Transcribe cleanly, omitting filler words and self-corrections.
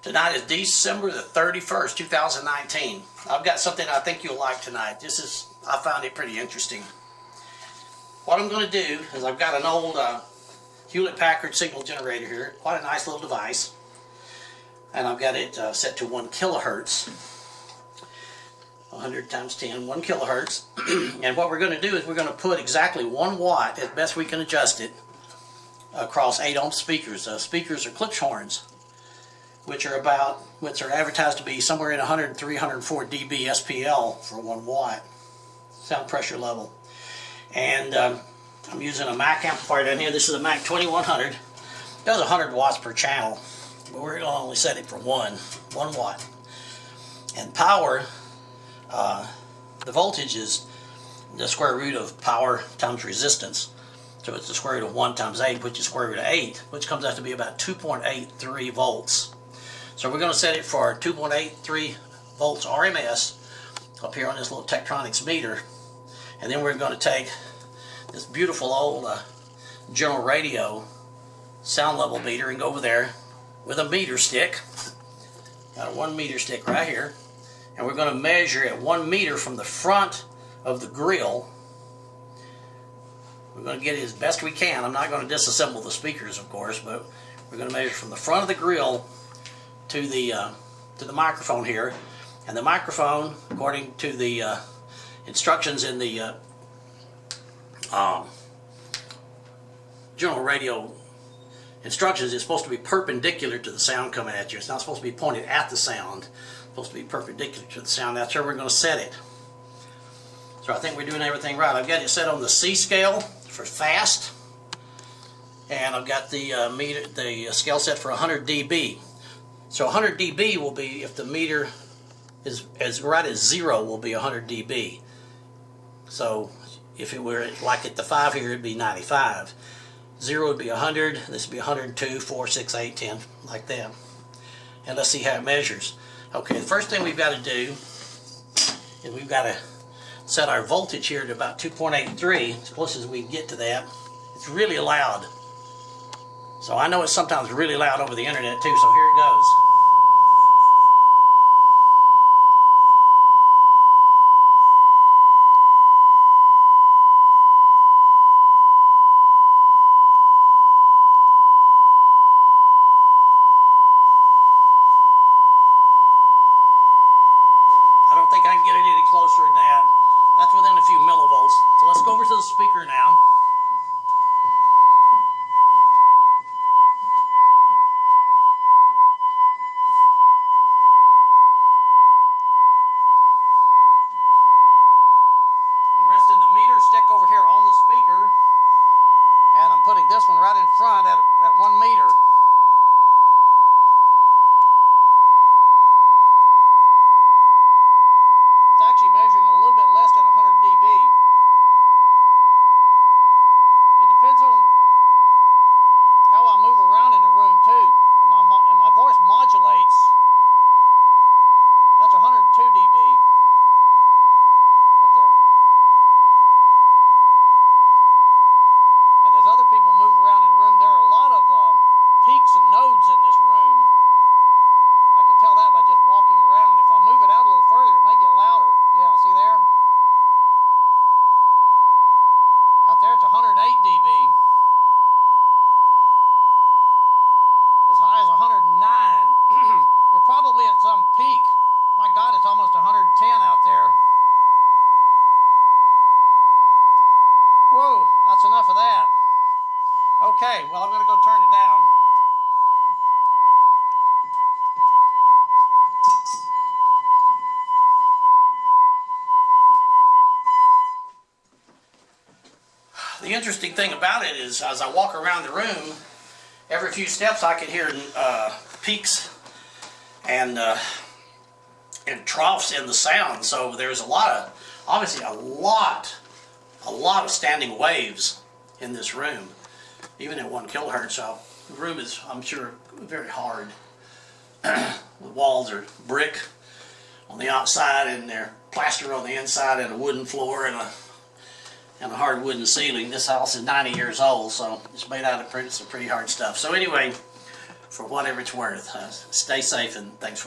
Tonight is December the 31st, 2019. I've got something I think you'll like tonight. I found it pretty interesting. What I'm going to do is I've got an old Hewlett-Packard signal generator here. Quite a nice little device. And I've got it set to 1 kilohertz. 100 times 10, 1 kilohertz. And what we're going to do is we're going to put exactly 1 watt, as best we can adjust it, across 8 ohm speakers. Speakers are Klipschorns, which are advertised to be somewhere in 103, 104 dB SPL for 1 watt sound pressure level. And I'm using a Mac amplifier down here. This is a Mac 2100. It does 100 watts per channel, but we're going to only set it for 1 watt. And power, the voltage is the square root of power times resistance. So it's the square root of 1 times 8, which is square root of 8, which comes out to be about 2.83 volts. So we're going to set it for 2.83 volts RMS up here on this little Tektronix meter. And then we're going to take this beautiful old General Radio sound level meter and go over there with a meter stick. Got a 1 meter stick right here. And we're going to measure at 1 meter from the front of the grill. We're going to get it as best we can. I'm not going to disassemble the speakers, of course, but we're going to measure from the front of the grill to the microphone here. And the microphone, according to the instructions in the General Radio instructions, is supposed to be perpendicular to the sound coming at you. It's not supposed to be pointed at the sound. It's supposed to be perpendicular to the sound. That's where we're going to set it. So I think we're doing everything right. I've got it set on the C scale for fast, and I've got the scale set for 100 dB. So 100 dB will be, if the meter is right at 0, will be 100 dB. So if it were like at the 5 here, it'd be 95. 0 would be 100. This would be 102, 4, 6, 8, 10, like that. And let's see how it measures. Okay, the first thing we've got to do is we've got to set our voltage here to about 2.83, as close as we can get to that. It's really loud. So I know it's sometimes really loud over the internet too, so here it goes. I don't think I can get it any closer than that. That's within a few millivolts. So let's go over to the speaker now. I'm resting the meter stick over here on the speaker, and I'm putting this one right in front at 1 meter. It's actually measuring a little bit less than 100 dB. It depends on how I move around in the room too. And my voice modulates. That's 102 dB. Right there. And as other people move around in the room, there are a lot of peaks and nodes in this room. I can tell that by just walking around. If I move it out a little further, it may get louder. Yeah, see there? Out there, it's 108 dB. As high as 109. We're probably at some peak. My God, it's almost 110 out there. Whoa, that's enough of that. Okay, well, I'm going to go turn it down. The interesting thing about it is, as I walk around the room, every few steps I can hear peaks and troughs in the sound. So there's obviously a lot of standing waves in this room, even at 1 kilohertz. So the room is, I'm sure, very hard. The walls are brick on the outside, and they're plaster on the inside, and a wooden floor, and a hard wooden ceiling. This house is 90 years old, so it's made out of some pretty hard stuff. So anyway, for whatever it's worth. Stay safe and thanks for